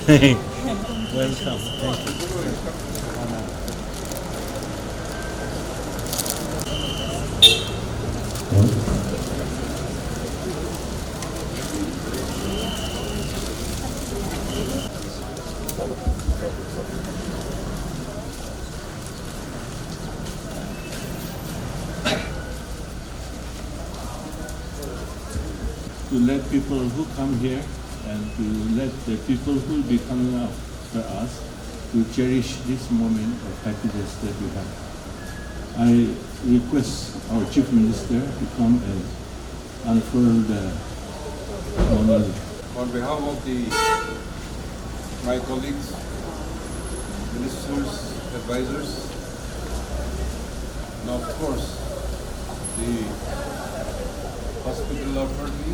Welcome. Thank you. To let people who come here and to let the people who will be coming after us to cherish this moment of happiness that we have. I request our Chief Minister to come and unfurl the monument. On behalf of my colleagues, ministers, advisors, and of course the hospital authority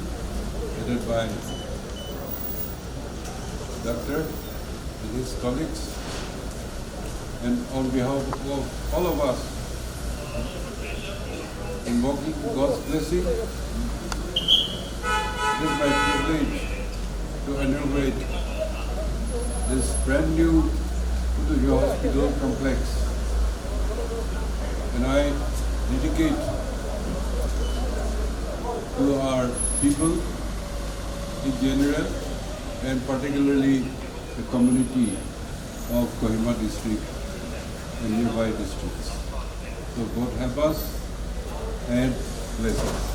headed by doctor and his colleagues, and on behalf of all of us, invoking God's blessing, it is my privilege to inaugurate this brand new Putunya Hospital complex, and I dedicate to our people in general and particularly the community of Kohima district and nearby districts. So God help us and bless us.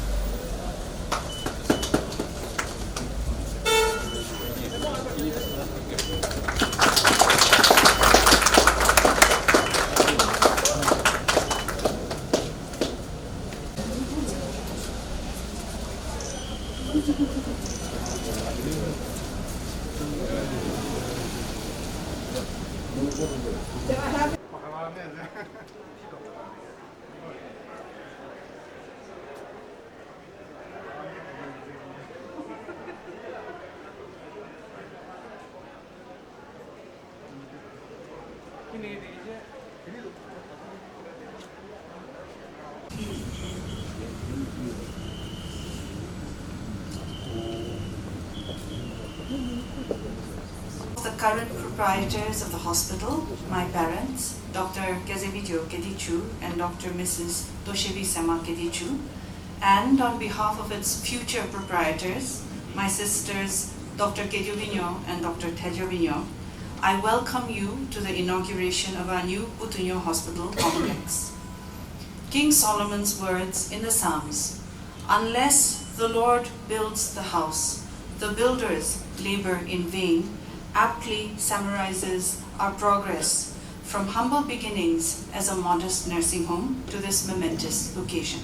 The current proprietors of the hospital, my parents, Dr. Kezevijo Kedichu and Dr. Mrs. Toshevi Sema Kedichu, and on behalf of its future proprietors, my sisters, Dr. Keduvino and Dr. Tejovino, I welcome you to the inauguration of our new Putunya Hospital complex. King Solomon's words in the Psalms, "Unless the Lord builds the house, the builders labor in vain," aptly summarizes our progress from humble beginnings as a modest nursing home to this momentous occasion.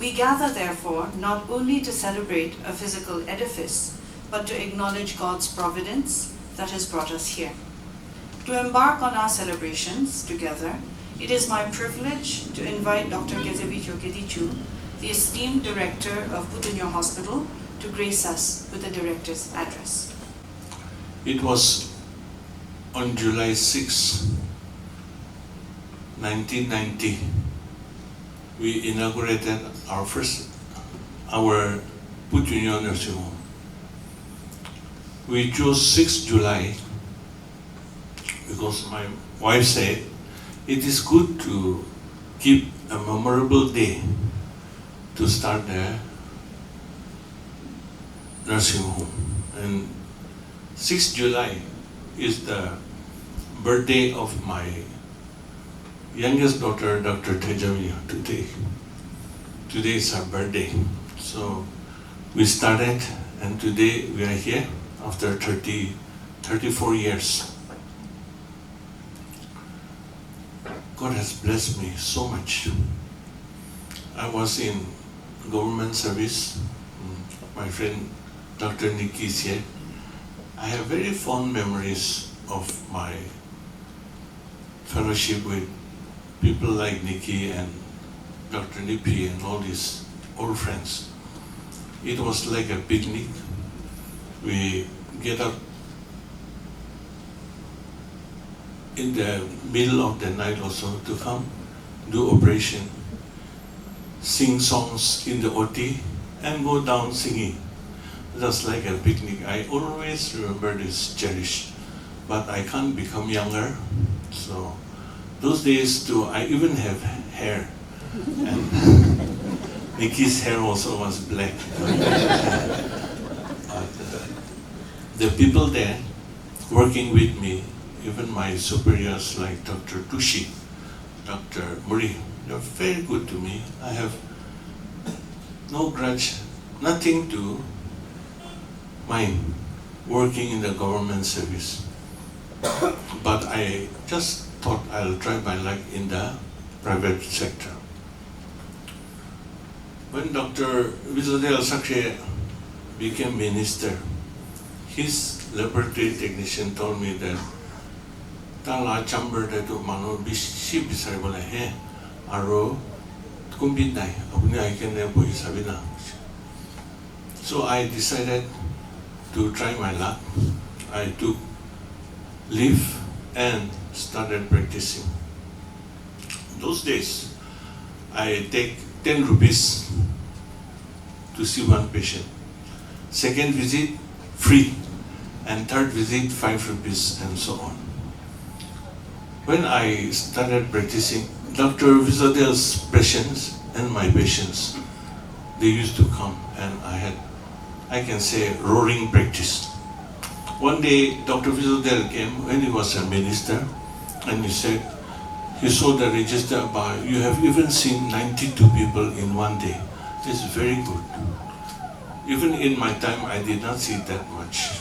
We gather, therefore, not only to celebrate a physical edifice, but to acknowledge God's providence that has brought us here. To embark on our celebrations together, it is my privilege to invite Dr. Kezevijo Kedichu, the esteemed director of Putunya Hospital, to grace us with the director's address. It was on July 6, 1990, we inaugurated our Putunya nursing home. We chose 6 July because my wife said it is good to keep a memorable day to start the nursing home. And 6 July is the birthday of my youngest daughter, Dr. Tejavia, today. Today is her birthday. So we started, and today we are here after 34 years. God has blessed me so much. I was in government service. My friend Dr. Nikki is here. I have very fond memories of my fellowship with people like Nikki and Dr. Nipi and all these old friends. It was like a picnic. We get up in the middle of the night also to come, do operation, sing songs in the OT, and go down singing. just like a picnic. I always remember this cherish, but I can't become younger. So those days too, I even have hair, and Nikki's hair also was black. The people there working with me, even my superiors like Dr. Tushi, Dr. Muri, they're very good to me. I have no grudge, nothing to mind working in the government service. But I just thought I'll try my luck in the private sector. When Dr. Vijayadel Sakshi became minister, his laboratory technician told me that Tala chamber that manu bishi bisaribole he aro kumbit nai apuni aiken ne bohi sabina. So I decided to try my luck. I took leave and started practicing. Those days, I take 10 rupees to see one patient. Second visit, free. And third visit, 5 rupees and so on. When I started practicing, Dr. Vijayadel's patients and my patients, they used to come and I can say, roaring practice. One day, Dr. Vijayadel came when he was a minister and he said, he saw the register bar, you have even seen 92 people in one day. It's very good. Even in my time, I did not see that much.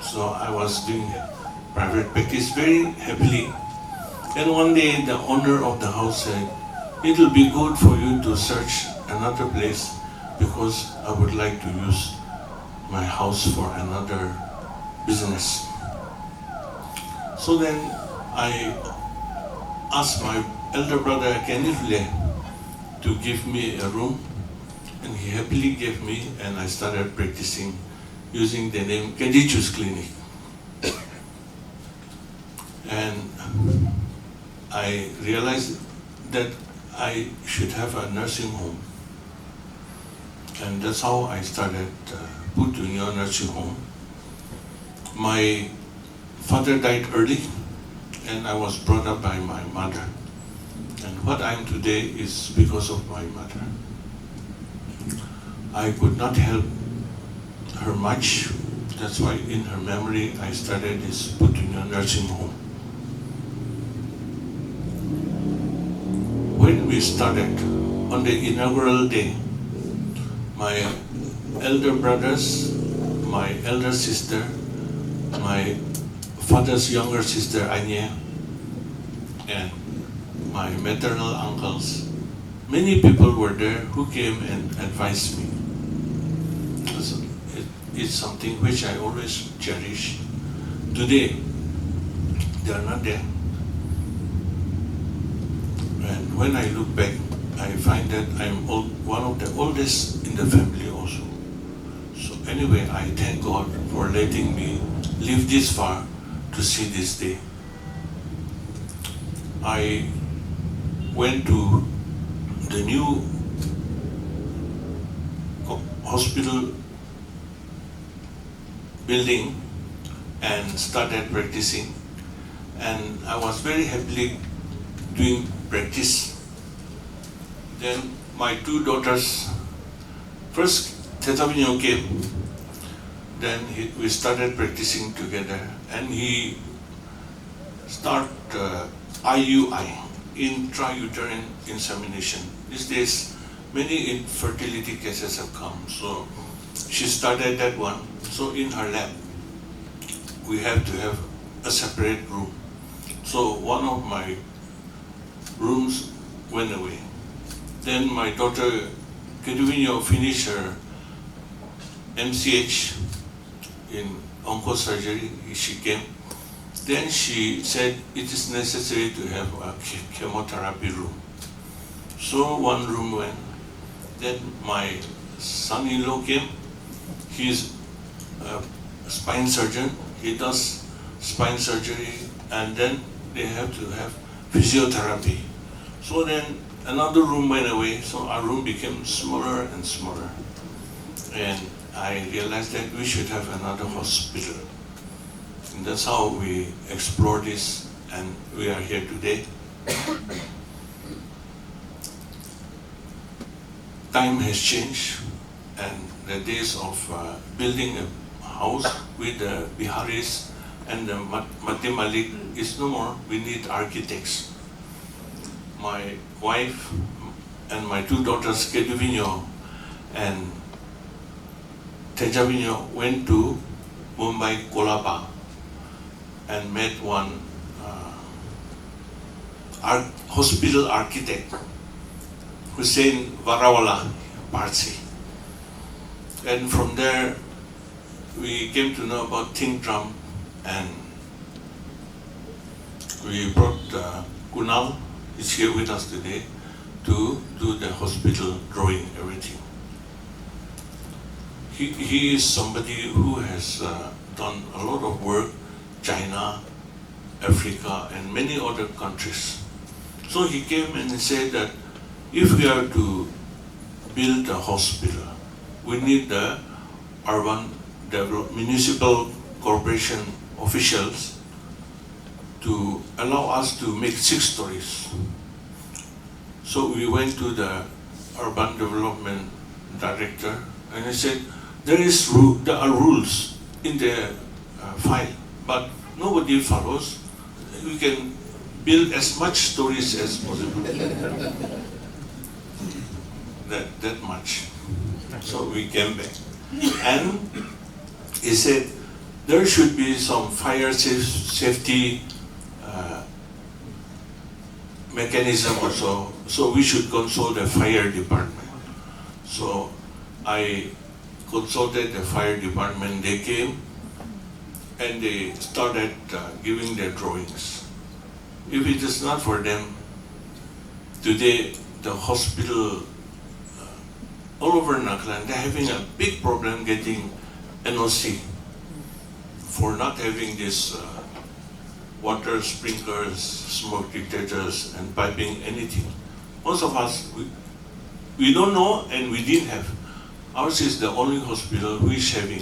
So I was doing private practice very happily. And one day the owner of the house said, it will be good for you to search another place because I would like to use my house for another business. So then I asked my elder brother Kenneth Le to give me a room, and he happily gave me, and I started practicing using the name Gedichu's Clinic. And I realized that I should have a nursing home. And that's how I started Putunya Nursing Home. My father died early, and I was brought up by my mother. And what I am today is because of my mother. I could not help her much. That's why in her memory I started this Putunya Nursing Home. When we started, on the inaugural day, my elder brothers, my elder sister, my father's younger sister Anya, and my maternal uncles, many people were there who came and advised me. It's something which I always cherish. Today, they are not there. And when I look back, I find that I'm one of the oldest in the family also. So anyway, I thank God for letting me live this far to see this day. I went to the new hospital building and started practicing, and I was very happily doing practice. Then my two daughters, first Tetavino came, then we started practicing together, and he started IUI, intrauterine insemination. These days, many infertility cases have come, so she started that one. So in her lab, we have to have a separate room. So one of my rooms went away. Then my daughter Keduvino finished her MCH in oncosurgery. She came. Then she said it is necessary to have a chemotherapy room. So one room went. Then my son-in-law came. He's a spine surgeon. He does spine surgery, and then they have to have physiotherapy. So then another room went away, so our room became smaller and smaller. And I realized that we should have another hospital. And that's how we explore this, and we are here today. Time has changed, and the days of building a house with the Biharis and the Mati Malik is no more. We need architects. My wife and my two daughters, Keduvino and Tejavino, went to Mumbai, Kolaba, and met one hospital architect, Hussein Varawala Parsi. And from there, we came to know about Think Drum, and we brought Kunal, is here with us today, to do the hospital drawing, everything. He is somebody who has done a lot of work, China, Africa, and many other countries. So he came and he said that if we are to build a hospital, we need the urban municipal corporation officials to allow us to make 6 stories. So we went to the urban development director and he said, there are rules in the file, but nobody follows. We can build as much stories as possible. that much. So we came back. And he said, there should be some fire safety mechanism also. So we should consult the fire department. So I consulted the fire department. They came and they started giving their drawings. If it is not for them, today the hospital all over Nagaland, they're having a big problem getting NOC for not having this water sprinklers, smoke detectors, and piping, anything. Most of us, we don't know and we didn't have. Ours is the only hospital who is having.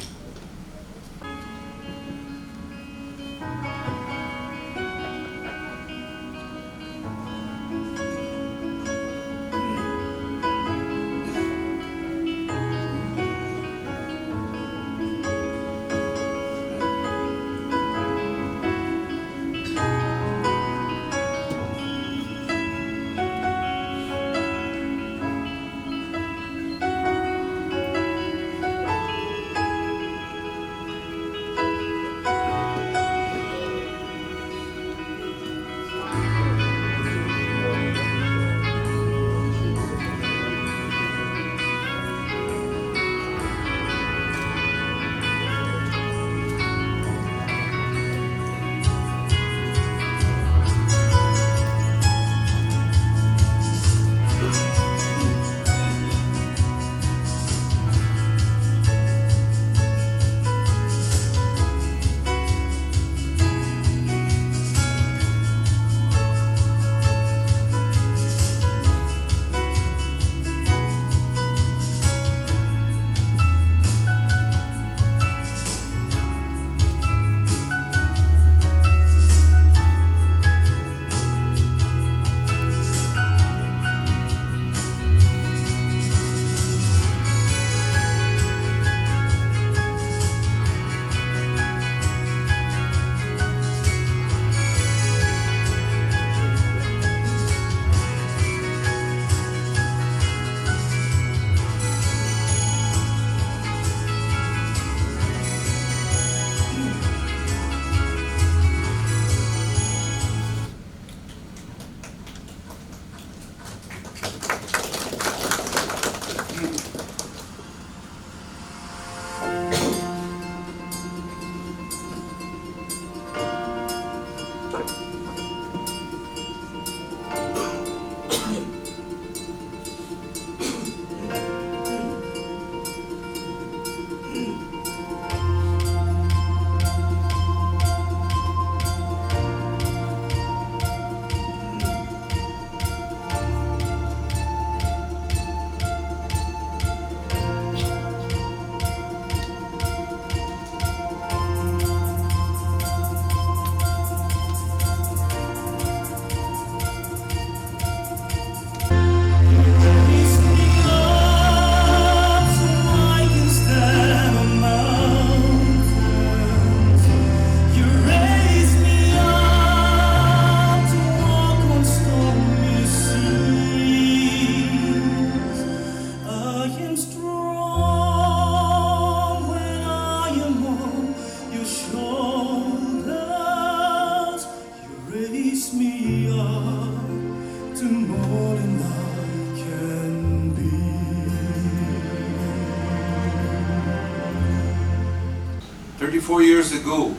34 years ago,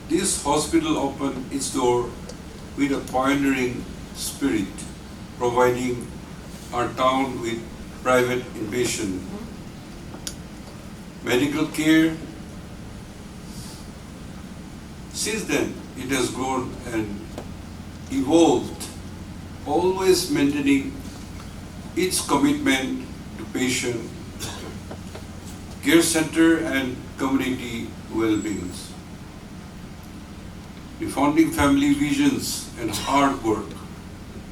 this hospital opened its door with a pioneering spirit, providing our town with private inpatient medical care. Since then, it has grown and evolved, always maintaining its commitment to patient care center and community well-being. The founding family visions and hard work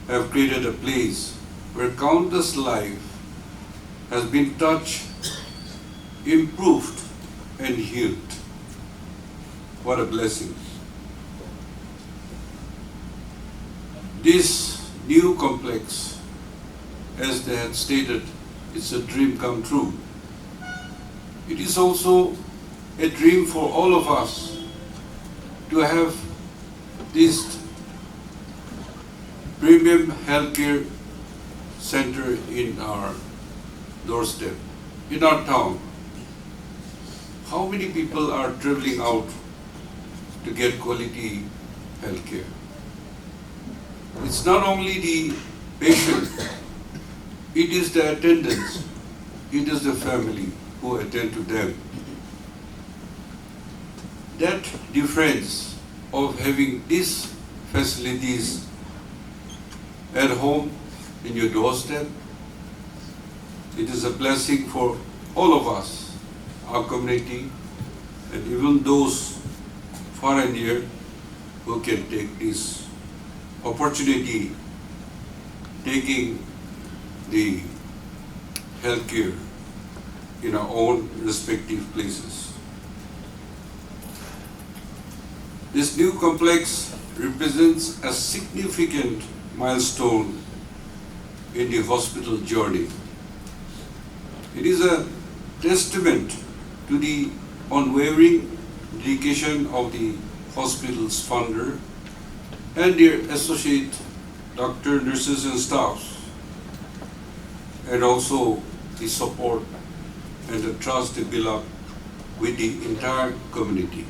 have created a place where countless lives has been touched, improved, and healed. What a blessing. This new complex, as they had stated, it's a dream come true. It is also a dream for all of us to have this premium healthcare center in our doorstep, in our town. How many people are traveling out to get quality healthcare? It's not only the patient, it is the attendants, it is the family who attend to them. That difference of having these facilities at home, in your doorstep, it is a blessing for all of us, our community, and even those far and near who can take this opportunity, taking the healthcare in our own respective places. This new complex represents a significant milestone in the hospital journey. It is a testament to the unwavering dedication of the hospital's founder and their associate doctor, nurses, and staff, and also the support and the trust they build up with the entire community.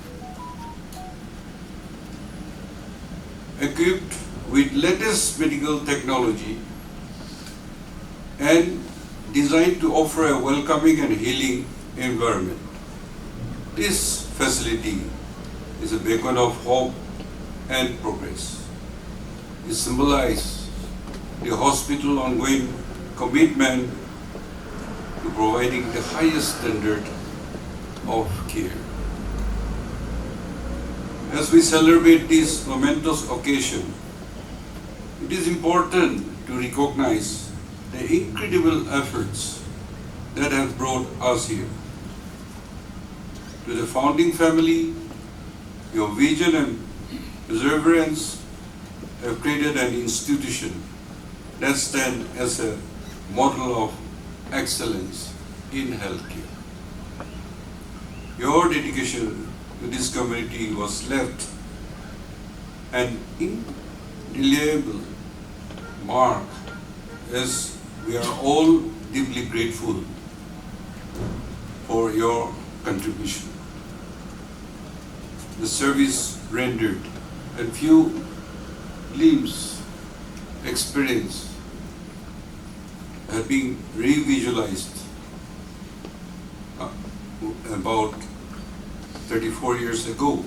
Equipped with latest medical technology and designed to offer a welcoming and healing environment, this facility is a beacon of hope and progress. It symbolizes the hospital's ongoing commitment to providing the highest standard of care. As we celebrate this momentous occasion, it is important to recognize the incredible efforts that have brought us here. To the founding family, your vision and perseverance have created an institution that stands as a model of excellence in healthcare. Your dedication to this community was left an indelible mark, as we are all deeply grateful for your contribution. The service rendered and few glimpses experience have been revisualized about 34 years ago.